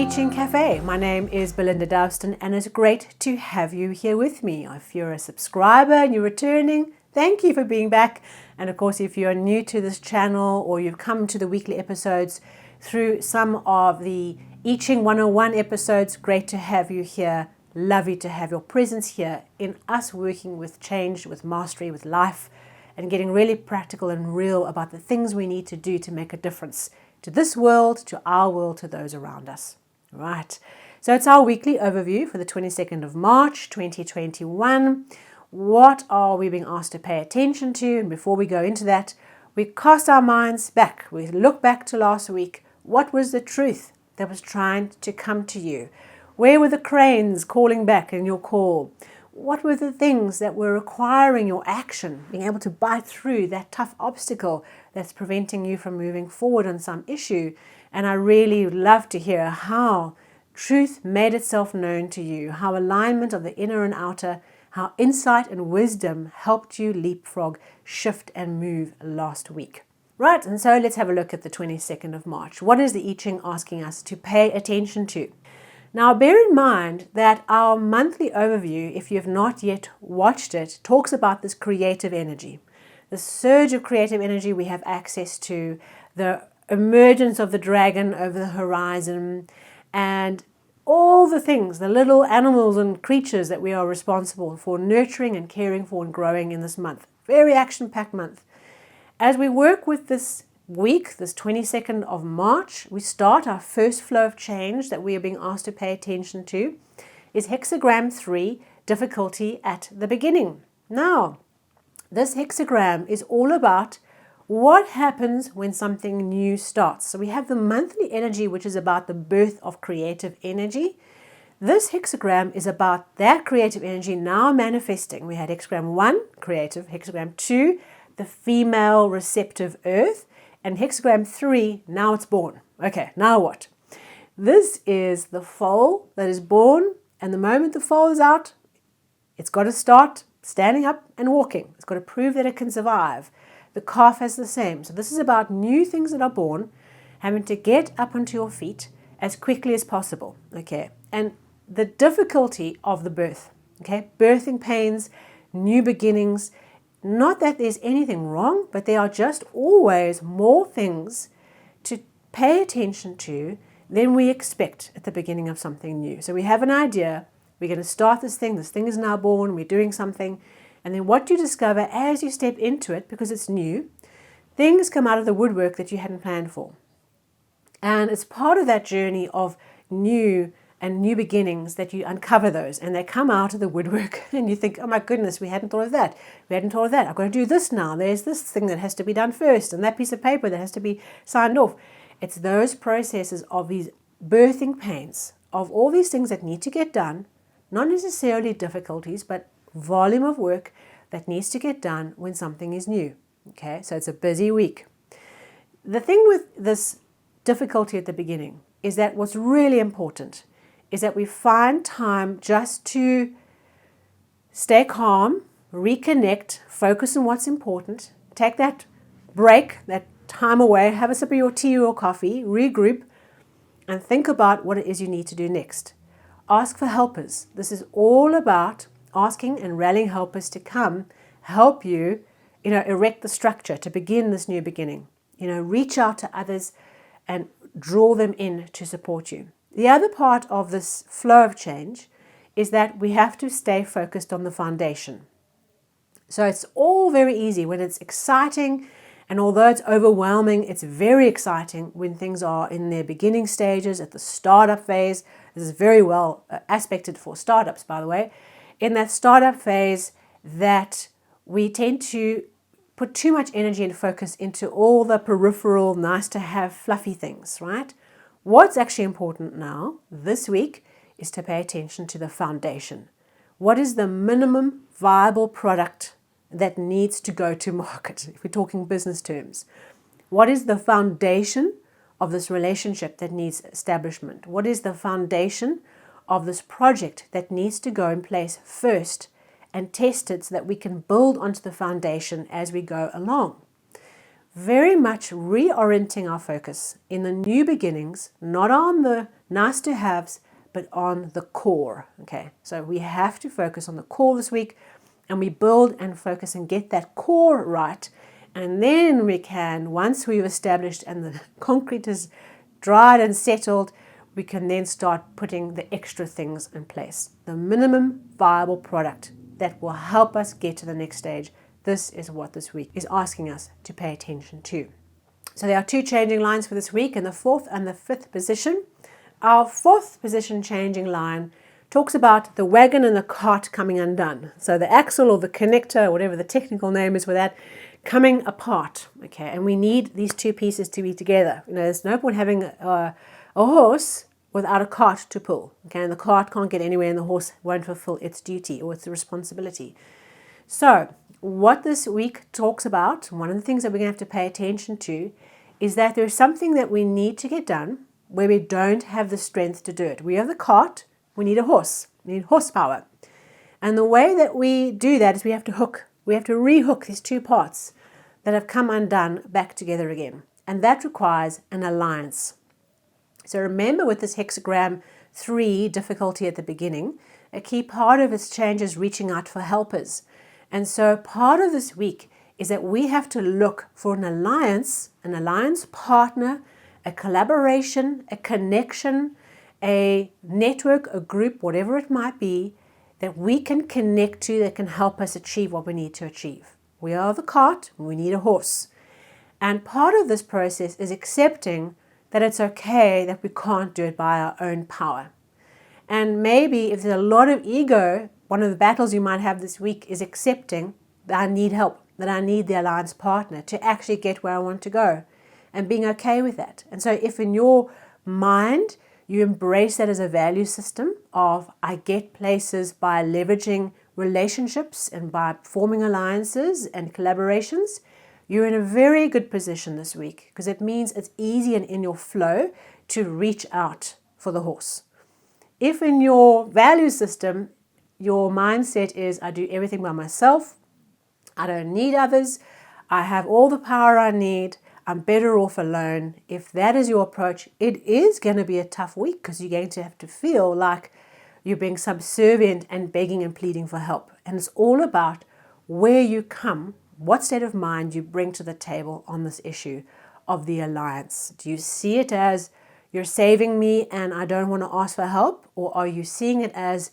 I Ching Cafe. My name is Belinda Dowston and it's great to have you here with me. If you're a subscriber and you're returning, thank you for being back. And of course, if you're new to this channel or you've come to the weekly episodes through some of the I Ching 101 episodes, great to have you here. Lovely to have your presence here in us working with change, with mastery, with life, and getting really practical and real about the things we need to do to make a difference to this world, to our world, to those around us. Right. So it's our weekly overview for the 22nd of March, 2021. What are we being asked to pay attention to? And before we go into that, we cast our minds back. We look back to last week. What was the truth that was trying to come to you? Where were the cranes calling back in your call? What were the things that were requiring your action, being able to bite through that tough obstacle that's preventing you from moving forward on some issue? And I really love to hear how truth made itself known to you, how alignment of the inner and outer, how insight and wisdom helped you leapfrog, shift and move last week. Right, and so let's have a look at the 22nd of March. What is the I Ching asking us to pay attention to? Now, bear in mind that our monthly overview, if you have not yet watched it, talks about this creative energy. The surge of creative energy we have access to, the emergence of the dragon over the horizon, and all the things, the little animals and creatures that we are responsible for nurturing and caring for and growing in this month. Very action-packed month. As we work with this week, this 22nd of March, we start our first flow of change that we are being asked to pay attention to is Hexagram 3, difficulty at the beginning. Now, this hexagram is all about what happens when something new starts. So we have the monthly energy, which is about the birth of creative energy. This hexagram is about that creative energy now manifesting. We had hexagram 1, creative, hexagram 2, the female receptive earth, and hexagram 3, now it's born. Okay, now what? This is the foal that is born, and the moment the foal is out, it's got to start standing up and walking. It's got to prove that it can survive. The calf has the same. So this is about new things that are born, having to get up onto your feet as quickly as possible. Okay, and the difficulty of the birth. Okay, birthing pains, new beginnings. Not that there's anything wrong, but there are just always more things to pay attention to than we expect at the beginning of something new. So we have an idea, we're going to start this thing is now born, we're doing something, and then what you discover as you step into it, because it's new, things come out of the woodwork that you hadn't planned for. And it's part of that journey of new beginnings that you uncover those, and they come out of the woodwork and you think, oh my goodness, we hadn't thought of that. We hadn't thought of that. I've got to do this now. There's this thing that has to be done first, and that piece of paper that has to be signed off. It's those processes of these birthing pains, of all these things that need to get done, not necessarily difficulties, but volume of work that needs to get done when something is new. Okay, so it's a busy week. The thing with this difficulty at the beginning is that what's really important is that we find time just to stay calm, reconnect, focus on what's important, take that break, that time away, have a sip of your tea or coffee, regroup, and think about what it is you need to do next. Ask for helpers. This is all about asking and rallying helpers to come help you, erect the structure to begin this new beginning. Reach out to others and draw them in to support you. The other part of this flow of change is that we have to stay focused on the foundation. So it's all very easy when it's exciting, and although it's overwhelming, it's very exciting when things are in their beginning stages, at the startup phase. This is very well aspected for startups, by the way. In that startup phase, that we tend to put too much energy and focus into all the peripheral, nice to have, fluffy things, right? What's actually important now, this week, is to pay attention to the foundation. What is the minimum viable product that needs to go to market, if we're talking business terms? What is the foundation of this relationship that needs establishment? What is the foundation of this project that needs to go in place first and tested so that we can build onto the foundation as we go along? Very much reorienting our focus in the new beginnings, not on the nice to haves, but on the core. Okay, so we have to focus on the core this week, and we build and focus and get that core right. And then we can, once we've established and the concrete is dried and settled, we can then start putting the extra things in place. The minimum viable product that will help us get to the next stage. This is what this week is asking us to pay attention to. So there are 2 changing lines for this week in the 4th and the 5th position. Our 4th position changing line talks about the wagon and the cart coming undone. So the axle or the connector, whatever the technical name is for that, coming apart. Okay, and we need these 2 pieces to be together. There's no point having a horse without a cart to pull. Okay, and the cart can't get anywhere and the horse won't fulfill its duty or its responsibility. So what this week talks about, one of the things that we're going to have to pay attention to, is that there's something that we need to get done where we don't have the strength to do it. We have the cart, we need a horse, we need horsepower. And the way that we do that is we have to rehook these 2 parts that have come undone back together again. And that requires an alliance. So remember, with this hexagram 3 difficulty at the beginning, a key part of its change is reaching out for helpers. And so part of this week is that we have to look for an alliance partner, a collaboration, a connection, a network, a group, whatever it might be, that we can connect to that can help us achieve what we need to achieve. We are the cart, we need a horse. And part of this process is accepting that it's okay that we can't do it by our own power. And maybe if there's a lot of ego, one of the battles you might have this week is accepting that I need help, that I need the alliance partner to actually get where I want to go, and being okay with that. And so if in your mind you embrace that as a value system of I get places by leveraging relationships and by forming alliances and collaborations, you're in a very good position this week, because it means it's easy and in your flow to reach out for the horse. If in your value system, your mindset is I do everything by myself, I don't need others, I have all the power I need, I'm better off alone. If that is your approach, it is going to be a tough week, because you're going to have to feel like you're being subservient and begging and pleading for help. And it's all about where you come, what state of mind you bring to the table on this issue of the alliance. Do you see it as you're saving me and I don't want to ask for help? Or are you seeing it as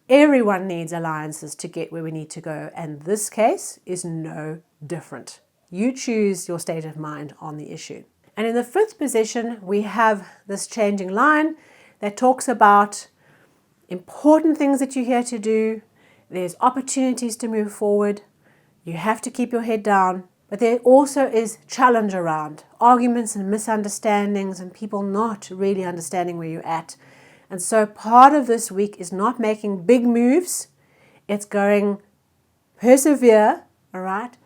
everyone needs alliances to get where we need to go? And this case is no different. You choose your state of mind on the issue. And in the 5th position, we have this changing line that talks about important things that you're here to do. There's opportunities to move forward. You have to keep your head down. But there also is challenge around, arguments and misunderstandings and people not really understanding where you're at. And so part of this week is not making big moves. It's going persevere, all right?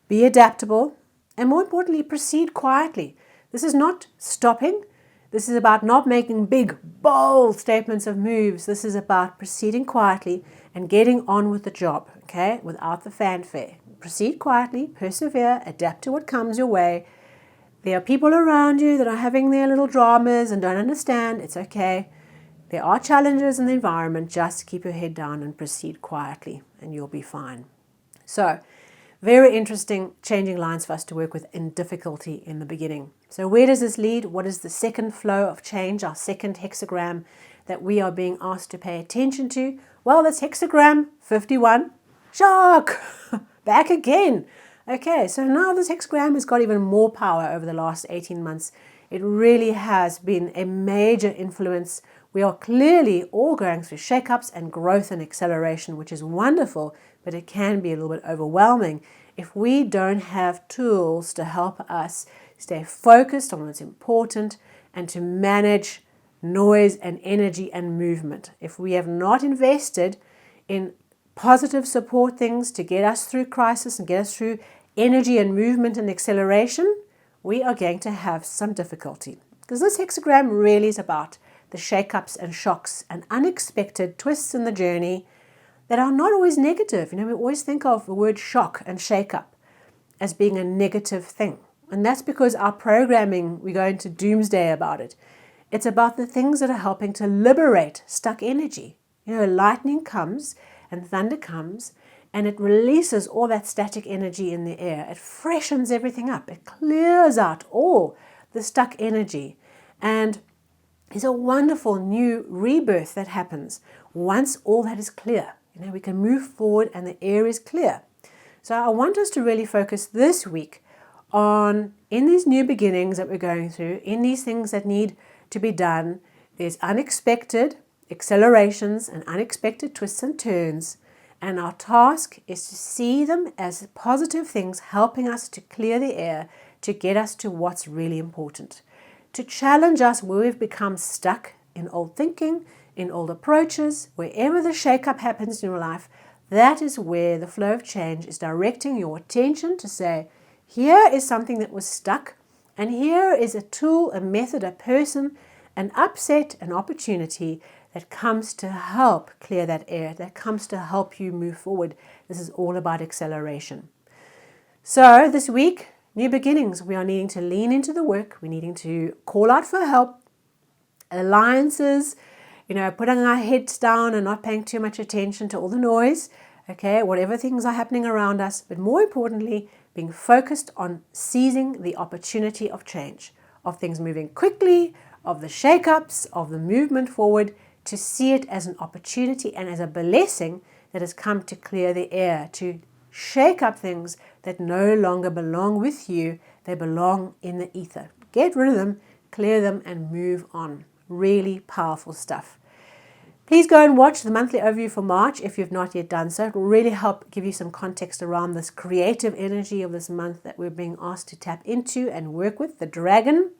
Be adaptable, and more importantly, proceed quietly. This is not stopping. This is about not making big, bold statements of moves. This is about proceeding quietly and getting on with the job, okay, without the fanfare. Proceed quietly, persevere, adapt to what comes your way. There are people around you that are having their little dramas and don't understand. It's okay. There are challenges in the environment. Just keep your head down and proceed quietly, and you'll be fine. So, very interesting changing lines for us to work with in difficulty in the beginning. So where does this lead? What is the second flow of change, our second hexagram that we are being asked to pay attention to? Well, that's hexagram 51. Shark! Back again. Okay, so now this hexagram has got even more power over the last 18 months. It really has been a major influence. We are clearly all going through shakeups and growth and acceleration, which is wonderful, but it can be a little bit overwhelming if we don't have tools to help us stay focused on what's important and to manage noise and energy and movement. If we have not invested in positive support things to get us through crisis and get us through energy and movement and acceleration, we are going to have some difficulty. Because this hexagram really is about the shakeups and shocks and unexpected twists in the journey that are not always negative. We always think of the word shock and shakeup as being a negative thing. And that's because our programming, we go into doomsday about it. It's about the things that are helping to liberate stuck energy. You know, lightning comes and thunder comes and it releases all that static energy in the air. It freshens everything up. It clears out all the stuck energy. And it's a wonderful new rebirth that happens once all that is clear. You know, we can move forward and the air is clear. So I want us to really focus this week on, in these new beginnings that we're going through, in these things that need to be done, there's unexpected accelerations and unexpected twists and turns. And our task is to see them as positive things helping us to clear the air, to get us to what's really important. To challenge us where we've become stuck in old thinking, in old approaches, wherever the shakeup happens in your life, that is where the flow of change is directing your attention to say, here is something that was stuck, and here is a tool, a method, a person, an upset, an opportunity that comes to help clear that air, that comes to help you move forward. This is all about acceleration. So this week, new beginnings, we are needing to lean into the work. We're needing to call out for help, alliances, you know, putting our heads down and not paying too much attention to all the noise, okay, whatever things are happening around us, but more importantly, being focused on seizing the opportunity of change, of things moving quickly, of the shake-ups, of the movement forward, to see it as an opportunity and as a blessing that has come to clear the air, to shake up things that no longer belong with you. They belong in the ether. Get rid of them, clear them, and move on. Really powerful stuff. Please go and watch the monthly overview for March if you've not yet done so. It will really help give you some context around this creative energy of this month that we're being asked to tap into and work with, the dragon.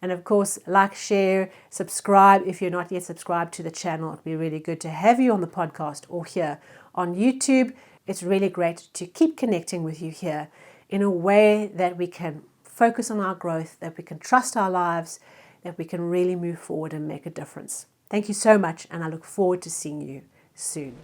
And of course, like, share, subscribe if you're not yet subscribed to the channel. It'd be really good to have you on the podcast or here on YouTube. It's really great to keep connecting with you here in a way that we can focus on our growth, that we can trust our lives, that we can really move forward and make a difference. Thank you so much, and I look forward to seeing you soon.